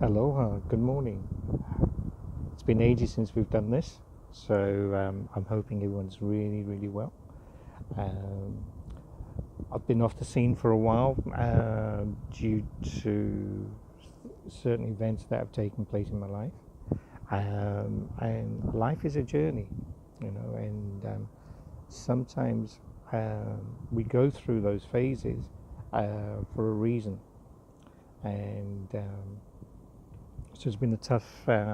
Aloha, good morning. It's been ages since we've done this, so I'm hoping everyone's really well. Um, I've been off the scene for a while due to certain events that have taken place in my life. And life is a journey, and sometimes we go through those phases for a reason. And so it's been a tough 8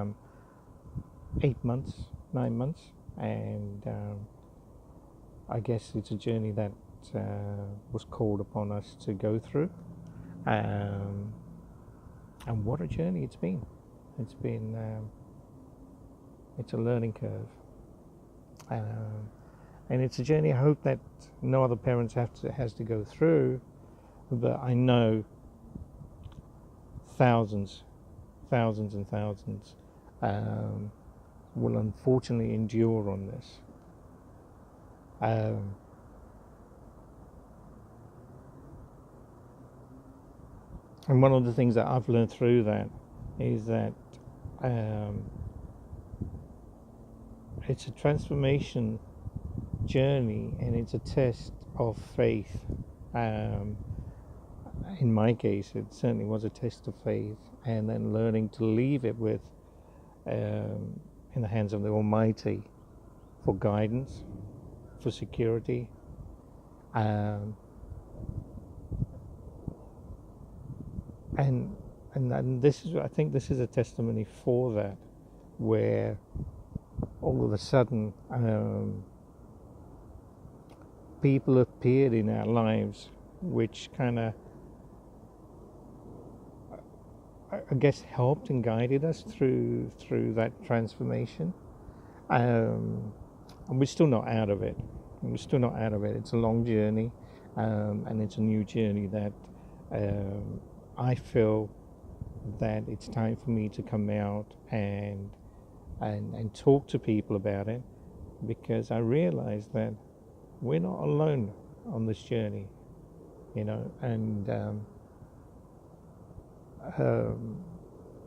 months, 9 months, and I guess it's a journey that was called upon us to go through. And what a journey it's been. It's been it's a learning curve, and it's a journey I hope that no other parents has to go through. But I know thousands and thousands will unfortunately endure on this. And one of the things that I've learned through that is that it's a transformation journey, and it's a test of faith. In my case, it certainly was a test of faith, and then learning to leave it with in the hands of the Almighty for guidance, for security, and this is, I think this is a testimony for that, where all of a sudden people appeared in our lives which kind of, I guess, helped and guided us through that transformation. And we're still not out of it. It's a long journey, and it's a new journey that I feel that it's time for me to come out and talk to people about it, because I realize that we're not alone on this journey, and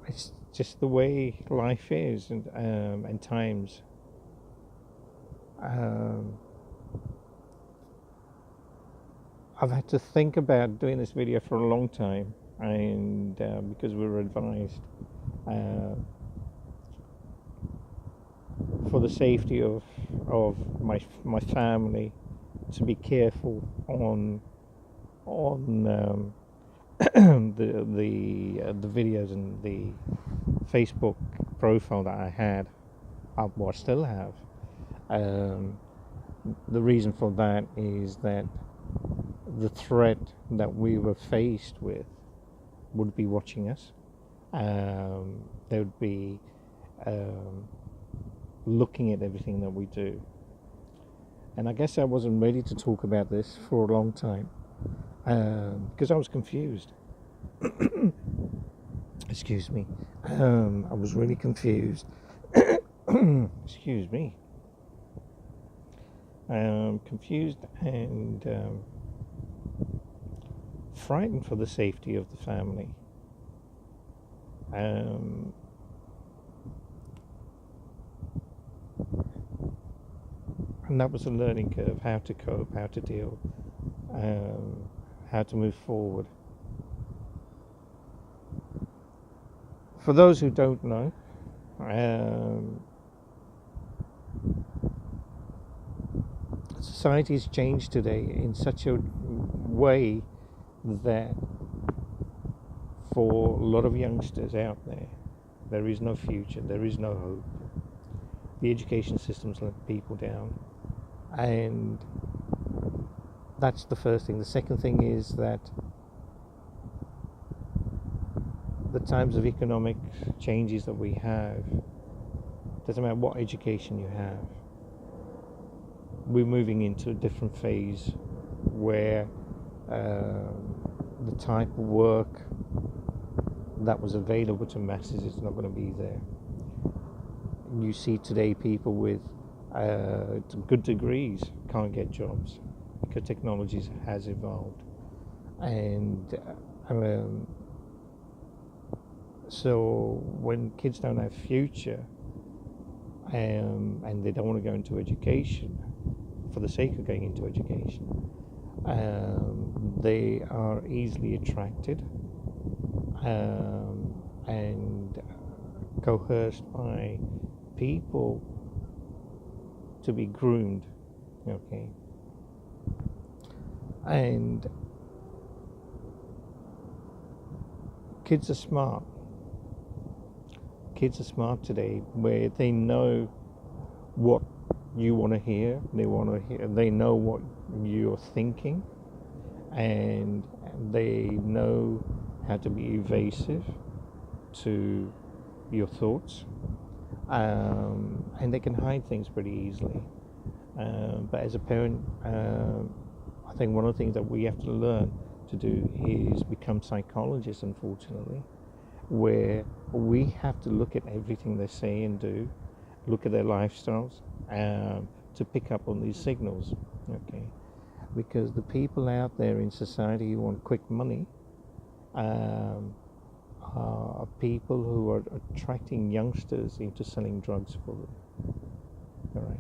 it's just the way life is, and times. I've had to think about doing this video for a long time, and because we were advised for the safety of my family to be careful on the videos and the Facebook profile that I had, well, I still have. The reason for that is that the threat that we were faced with would be watching us. They would be looking at everything that we do. And I guess I wasn't ready to talk about this for a long time, because I was confused. Excuse me. I was really confused. Excuse me. Confused and frightened for the safety of the family. And that was a learning curve, how to cope, how to deal, how to move forward. For those who don't know, society has changed today in such a way that for a lot of youngsters out there is no future, there is no hope. The education system's let people down, and that's the first thing. The second thing is that the times of economic changes that we have, doesn't matter what education you have, we're moving into a different phase where the type of work that was available to masses is not going to be there. You see today people with good degrees can't get jobs because technology has evolved, and So when kids don't have future, and they don't want to go into education for the sake of going into education, they are easily attracted and coerced by people to be groomed, okay? And kids are smart. Kids are smart today, where they know what you want to hear. They know what you're thinking, and they know how to be evasive to your thoughts, and they can hide things pretty easily. But as a parent, I think one of the things that we have to learn to do is become psychologists, unfortunately, where we have to look at everything they say and do, look at their lifestyles, to pick up on these signals, okay? Because the people out there in society who want quick money are people who are attracting youngsters into selling drugs for them, all right?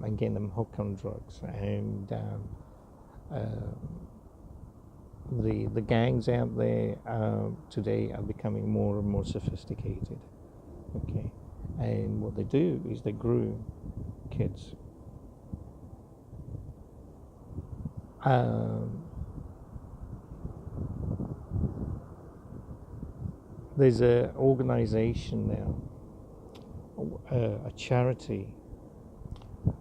And getting them hooked on drugs. And the gangs out there today are becoming more and more sophisticated, okay? And what they do is they groom kids. There's an organization now, a charity,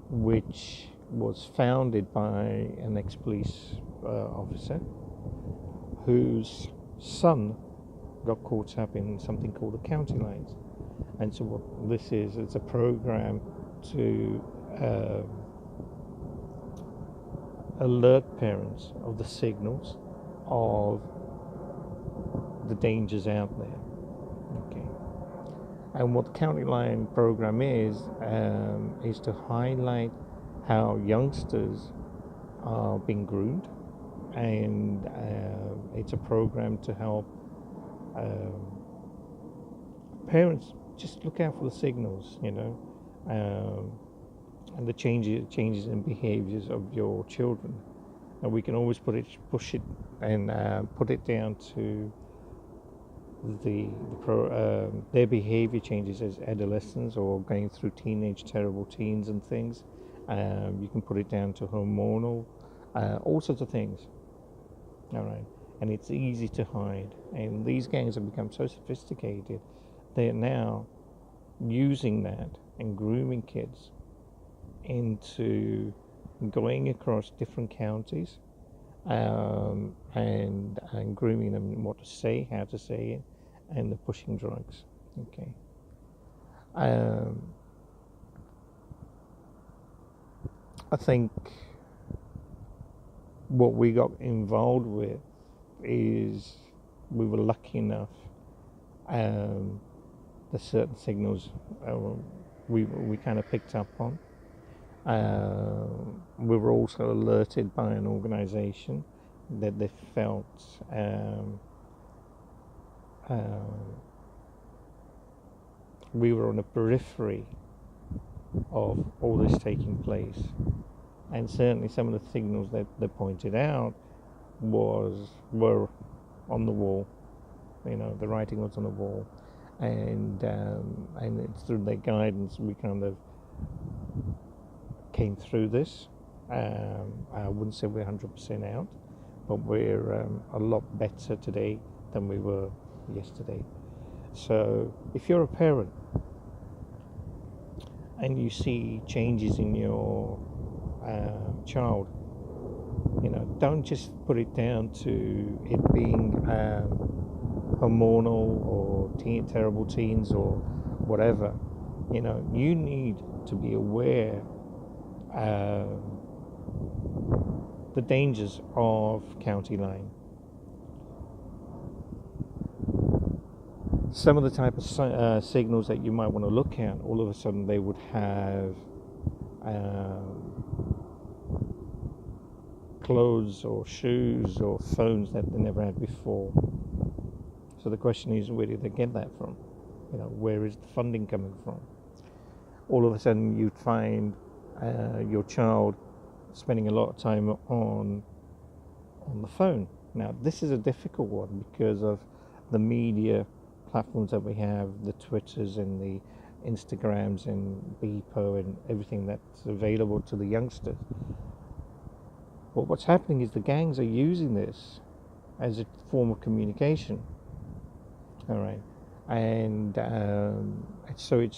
which was founded by an ex-police officer whose son got caught up in something called the county lines. And so what this is, it's a program to alert parents of the signals of the dangers out there. Okay. And what the County Line program is to highlight how youngsters are being groomed, and it's a program to help parents just look out for the signals, you know, and the changes in behaviors of your children. And we can always push it and put it down to their behavior changes as adolescents or going through teenage terrible teens and things. You can put it down to hormonal, all sorts of things. All right, and it's easy to hide. And these gangs have become so sophisticated; they're now using that and grooming kids into going across different counties, and grooming them in what to say, how to say it, and they're pushing drugs. Okay. I think what we got involved with is we were lucky enough. The certain signals we kind of picked up on. We were also alerted by an organization that they felt we were on the periphery of all this taking place. And certainly some of the signals that they pointed out were on the wall. You know, the writing was on the wall. And it's through their guidance we kind of came through this. I wouldn't say we're 100% out, but we're a lot better today than we were yesterday. So if you're a parent and you see changes in your child, you know, don't just put it down to it being hormonal or terrible teens or whatever. You know, you need to be aware the dangers of County Line. Some of the type of signals that you might want to look at, all of a sudden they would have clothes or shoes or phones that they never had before. So the question is, where did they get that from? Where is the funding coming from? All of a sudden, you'd find your child spending a lot of time on the phone. Now, this is a difficult one because of the media platforms that we have, the Twitters and the Instagrams and Beepo and everything that's available to the youngsters. But what's happening is the gangs are using this as a form of communication. All right, and so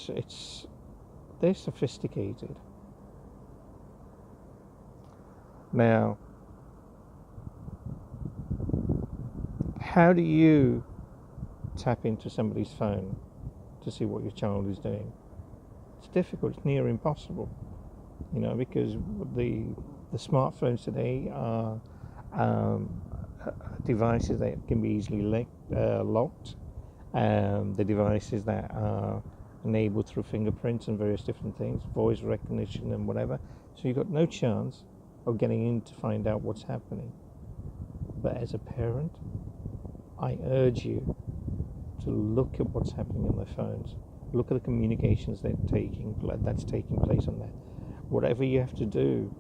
they're sophisticated. Now, how do you tap into somebody's phone to see what your child is doing? It's difficult. It's near impossible. Because the smartphones today are devices that can be easily locked. The devices that are enabled through fingerprints and various different things, voice recognition and whatever. So you've got no chance of getting in to find out what's happening. But as a parent, I urge you to look at what's happening on their phones. Look at the communications that's taking place on that. Whatever you have to do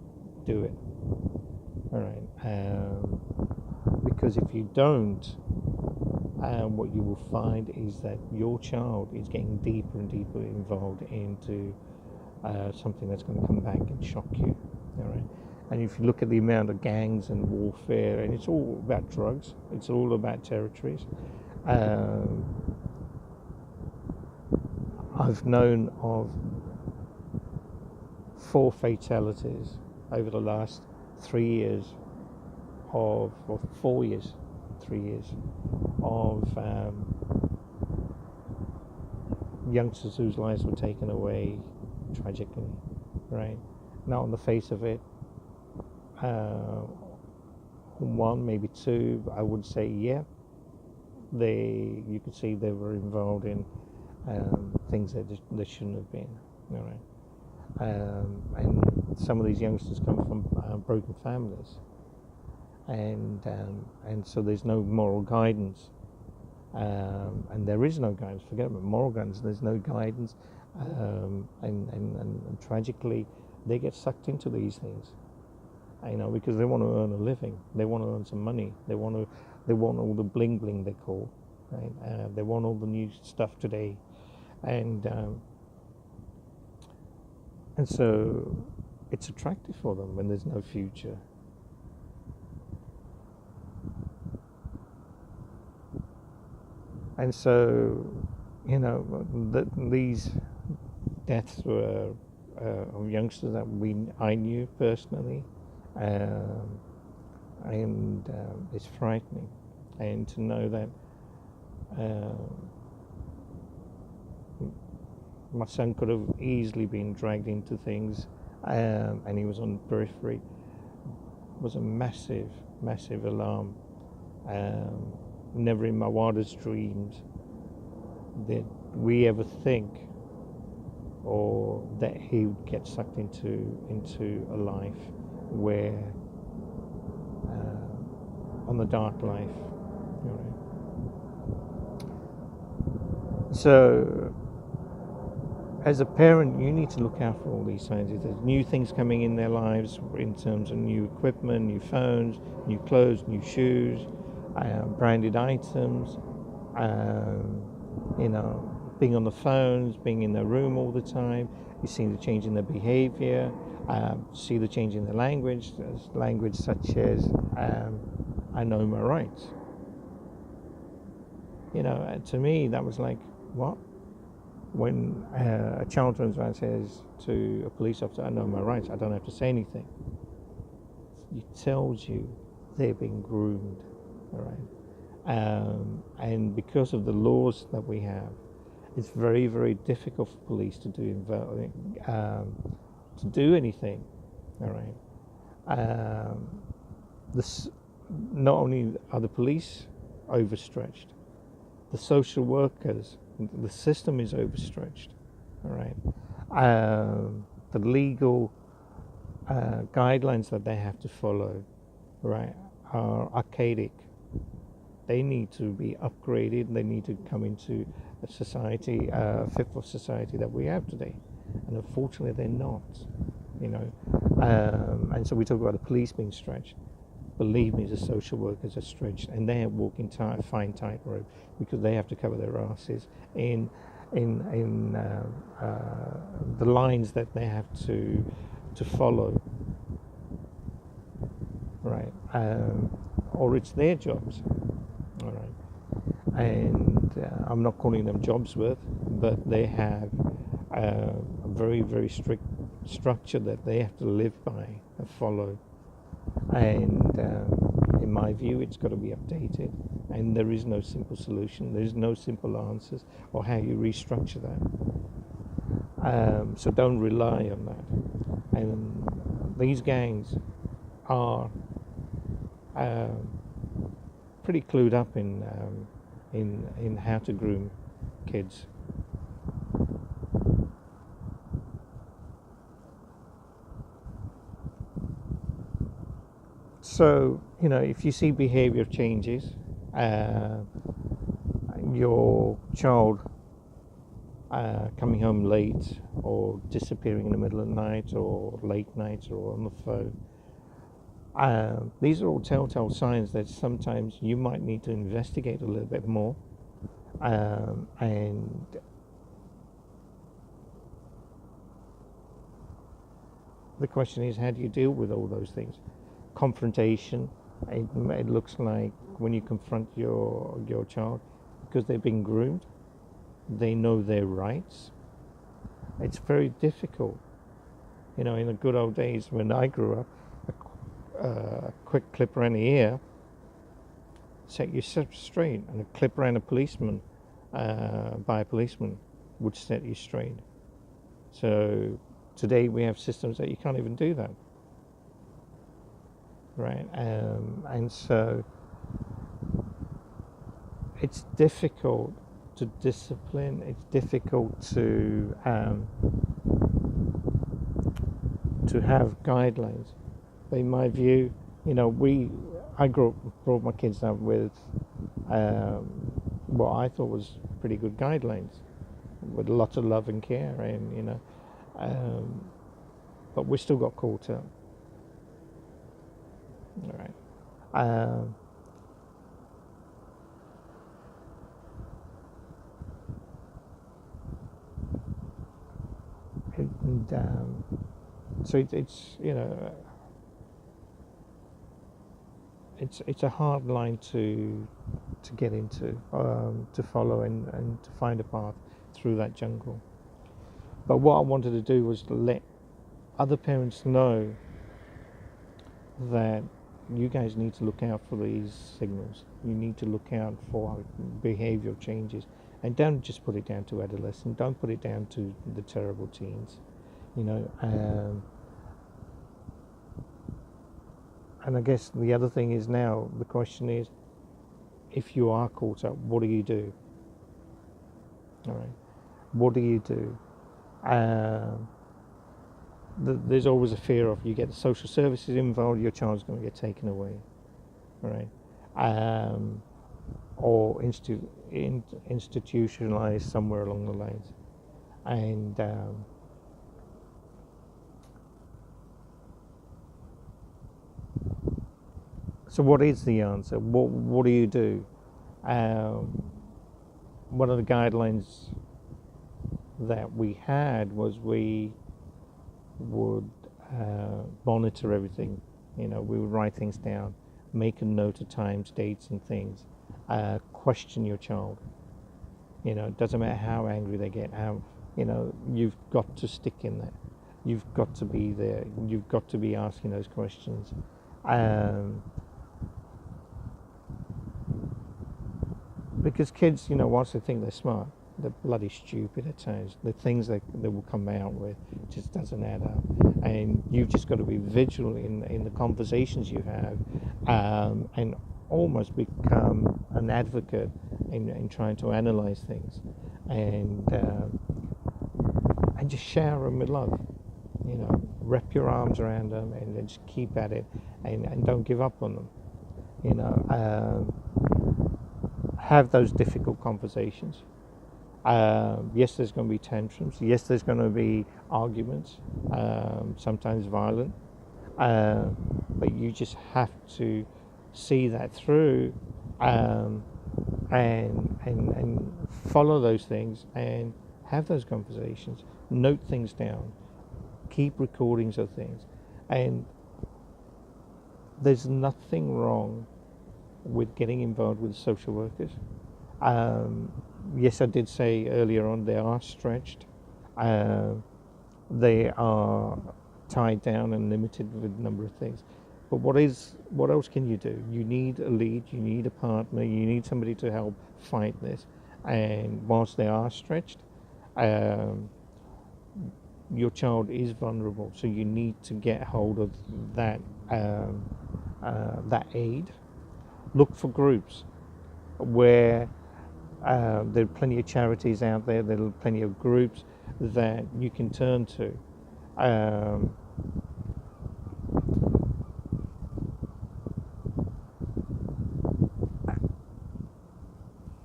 it. All right. Because if you don't, what you will find is that your child is getting deeper and deeper involved into something that's going to come back and shock you. All right. And if you look at the amount of gangs and warfare, and it's all about drugs, it's all about territories. I've known of 4 fatalities over the last 3 years or 4 years, 3 years of youngsters whose lives were taken away tragically, right? Now, on the face of it, 1, maybe 2, I would say, yeah, you could see they were involved in things that they shouldn't have been, all right? And some of these youngsters come from broken families, and so there's no moral guidance, and there is no guidance. Forget about moral guidance. There's no guidance, and tragically, they get sucked into these things, because they want to earn a living. They want to earn some money. They want all the bling bling, they call, right? They want all the new stuff today, and so it's attractive for them when there's no future. And so, these deaths were of youngsters that I knew personally, and it's frightening. And to know that my son could have easily been dragged into things, and he was on the periphery, was a massive, massive alarm. Never in my wildest dreams did we ever think or that he would get sucked into a life where on the dark life, So as a parent, you need to look out for all these signs. If there's new things coming in their lives in terms of new equipment, new phones, new clothes, new shoes, branded items, being on the phones, being in their room all the time, you see the change in their behavior, see the change in their language such as, I know my rights. To me, that was like, what? When a child turns around and says to a police officer, I know my rights, I don't have to say anything. It tells you they're being groomed, all right? And because of the laws that we have, it's very, very difficult for police to do anything, all right? Not only are the police overstretched, the social workers, the system is overstretched, all right? The legal guidelines that they have to follow, right, are archaic, They need to be upgraded. They need to come into a society, fit for society that we have today. And unfortunately, they're not. You know, and so we talk about the police being stretched. Believe me, the social workers are stretched, and they are walking fine tightrope because they have to cover their asses in the lines that they have to follow, right? Or it's their jobs, all right. And I'm not calling them jobs worth, but they have a very, very strict structure that they have to live by and follow. And in my view, it's got to be updated, and there is no simple solution. There's no simple answers or how you restructure that. So don't rely on that. And these gangs are pretty clued up in how to groom kids. So, you know, if you see behavior changes, your child coming home late or disappearing in the middle of the night or late nights or on the phone, these are all telltale signs that sometimes you might need to investigate a little bit more. And the question is, how do you deal with all those things? Confrontation, it looks like when you confront your child, because they've been groomed, they know their rights. It's very difficult. You know, in the good old days when I grew up, a quick clip around the ear set you straight, and a clip around a policeman by a policeman would set you straight. So today we have systems that you can't even do that. Right, and so it's difficult to discipline. It's difficult to have guidelines. But in my view, you know, I brought my kids up with what I thought was pretty good guidelines, with lots of love and care, and you know, but we still got caught up. All right. So it's you know it's a hard line to get into, to follow and to find a path through that jungle. But what I wanted to do was to let other parents know that you guys need to look out for these signals. You need to look out for behavioral changes, and don't just put it down to adolescents. Don't put it down to the terrible teens. You know, and I guess the other thing is now the question is, if you are caught up, what do you do? All right, what do you do? There's always a fear of you get the social services involved, your child's going to get taken away, right? Or institutionalized somewhere along the lines. And so what is the answer? What do you do? One of the guidelines that we had was we would monitor everything. You know, we would write things down, make a note of times, dates and things, question your child. You know, it doesn't matter how angry they get, how, you know, you've got to stick in there. You've got to be there. You've got to be asking those questions. Because kids, you know, whilst they think they're smart, they're bloody stupid at times. The things that they will come out with just doesn't add up. And you've just got to be vigilant in the conversations you have, and almost become an advocate in trying to analyze things, and just shower them with love. You know, wrap your arms around them and then just keep at it, and don't give up on them. You know, have those difficult conversations. Yes, there's going to be tantrums. Yes, there's going to be arguments, sometimes violent. But you just have to see that through, um, and follow those things and have those conversations. Note things down. Keep recordings of things, and there's nothing wrong with getting involved with social workers. Um, yes, I did say earlier on they are stretched. Uh, they are tied down and limited with a number of things. But what else can you do? You need a lead, you need a partner, you need somebody to help fight this. And whilst they are stretched, um, your child is vulnerable, so you need to get hold of that that aid. Look for groups where there are plenty of charities out there. There are plenty of groups that you can turn to. Um,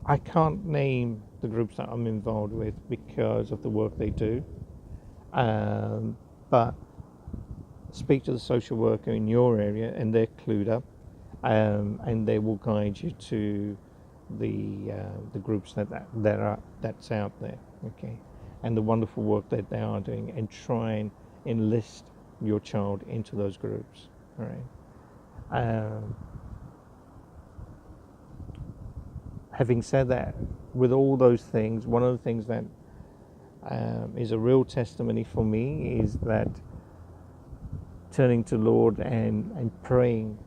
I can't name the groups that I'm involved with because of the work they do, but speak to the social worker in your area, and they're clued up, and they will guide you to the groups that's out there. Okay, and the wonderful work that they are doing, and try and enlist your child into those groups. All right. Having said that, with all those things, one of the things that is a real testimony for me is that turning to Lord and praying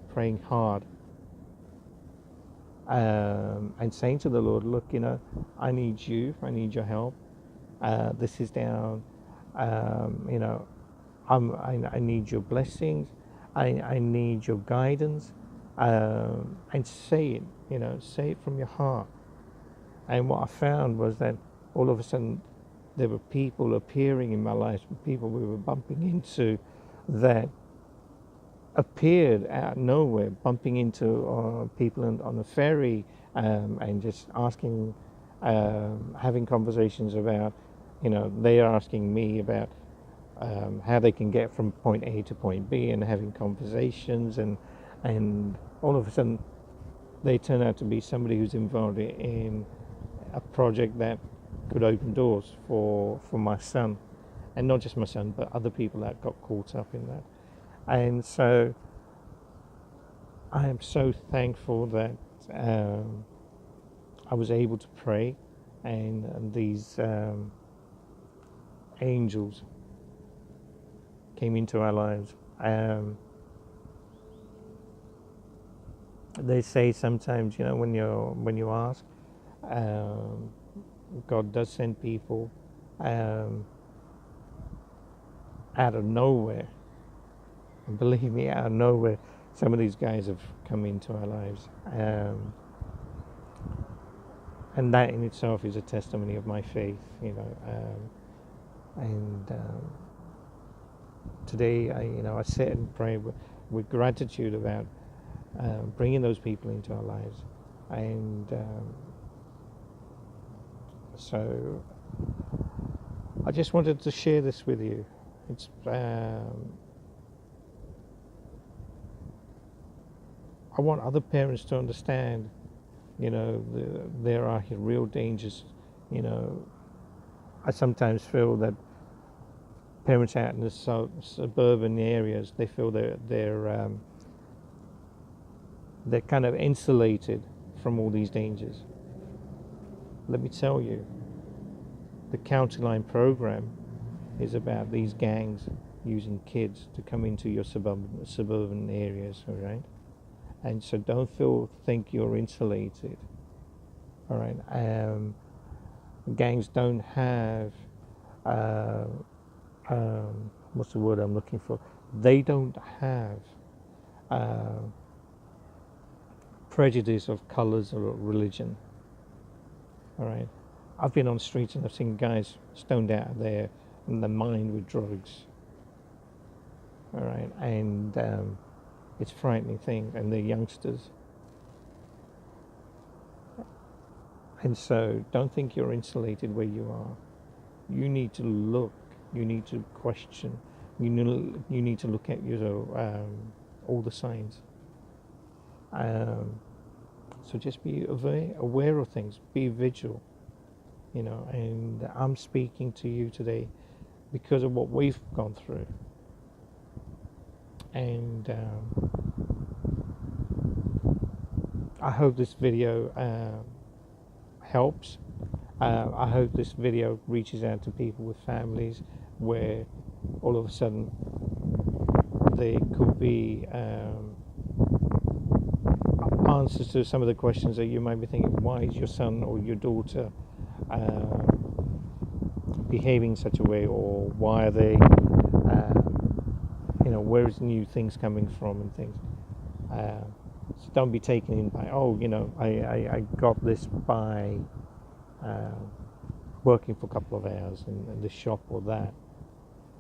hard, and saying to the Lord, look, I need you, I need your help. This is down, you know, I need your blessings, I need your guidance, and say it, say it from your heart. And what I found was that all of a sudden there were people appearing in my life, people we were bumping into that appeared out of nowhere, bumping into people on the ferry, and just asking, having conversations about, they are asking me about how they can get from point A to point B, and having conversations, and all of a sudden they turn out to be somebody who's involved in a project that could open doors for my son, and not just my son, but other people that got caught up in that. And so I am so thankful that I was able to pray, and these angels came into our lives. They say sometimes, when you ask, God does send people out of nowhere. And believe me, out of nowhere, some of these guys have come into our lives. And that in itself is a testimony of my faith, and today I sit and pray with gratitude about bringing those people into our lives. And so I just wanted to share this with you. It's I want other parents to understand, there are real dangers. I sometimes feel that parents out in the suburban areas, they feel they're kind of insulated from all these dangers. Let me tell you, the County Line program is about these gangs using kids to come into your suburban areas, all right? And so don't think you're insulated, all right? Gangs don't have, what's the word I'm looking for? They don't have prejudice of colors or religion, all right? I've been on the streets and I've seen guys stoned out of their mind with drugs, all right? And it's a frightening thing, and they're youngsters. And so don't think you're insulated where you are. You need to look, you need to question, you need to look at all the signs. So just be aware of things, be vigilant, and I'm speaking to you today because of what we've gone through. And I hope this video helps. I hope this video reaches out to people with families where all of a sudden there could be answers to some of the questions that you might be thinking. Why is your son or your daughter behaving such a way, or why are they where is new things coming from and things. So don't be taken in by, I got this by working for a couple of hours in the shop or that.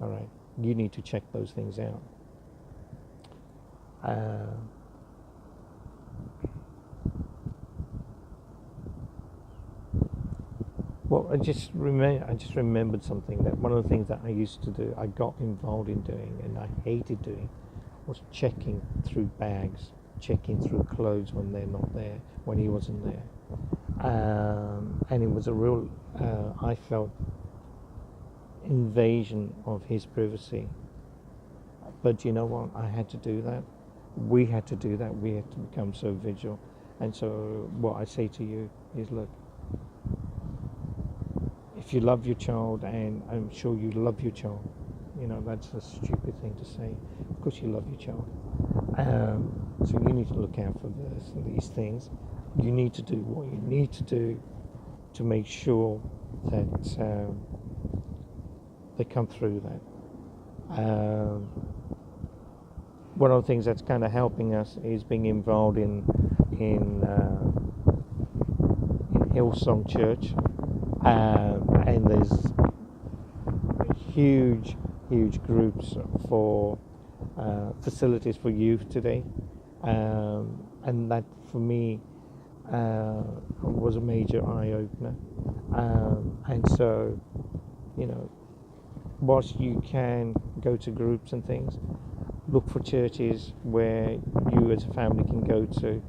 All right, you need to check those things out. Well, I just remembered something, that one of the things that I used to do, I got involved in doing, and I hated doing, was checking through bags, checking through clothes when they're not there, when he wasn't there. And it was a real, I felt, invasion of his privacy. But you know what? I had to do that. We had to do that. We had to become so vigilant. And so what I say to you is, look, if you love your child, and I'm sure you love your child, that's a stupid thing to say. Of course you love your child. So you need to look out for these things. You need to do what you need to do to make sure that they come through that. One of the things that's kind of helping us is being involved in Hillsong Church, and there's huge groups for facilities for youth today, and that for me was a major eye-opener. And so, whilst you can go to groups and things, look for churches where you as a family can go to.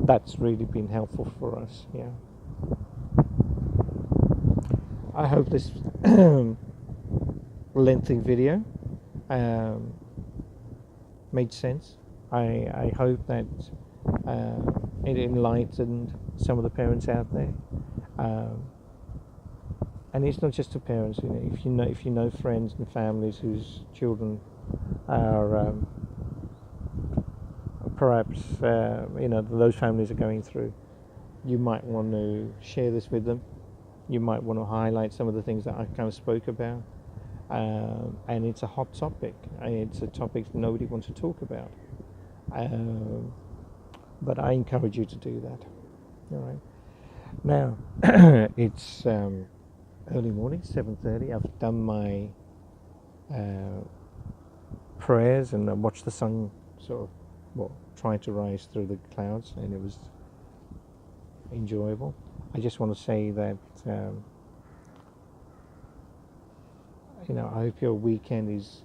That's really been helpful for us. Yeah. I hope this lengthy video made sense. I hope that it enlightened some of the parents out there. And it's not just the parents. If you know friends and families whose children are perhaps those families are going through, you might want to share this with them. You might want to highlight some of the things that I kind of spoke about. And it's a hot topic. It's a topic nobody wants to talk about. But I encourage you to do that. All right. Now, it's early morning, 7:30. I've done my prayers and I watched the sun try to rise through the clouds, and it was enjoyable. I just want to say that I hope your weekend is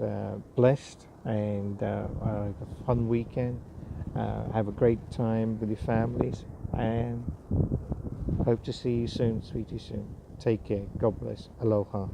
blessed, and a fun weekend. Have a great time with your families, and hope to see you soon, sweetie, soon. Take care. God bless. Aloha.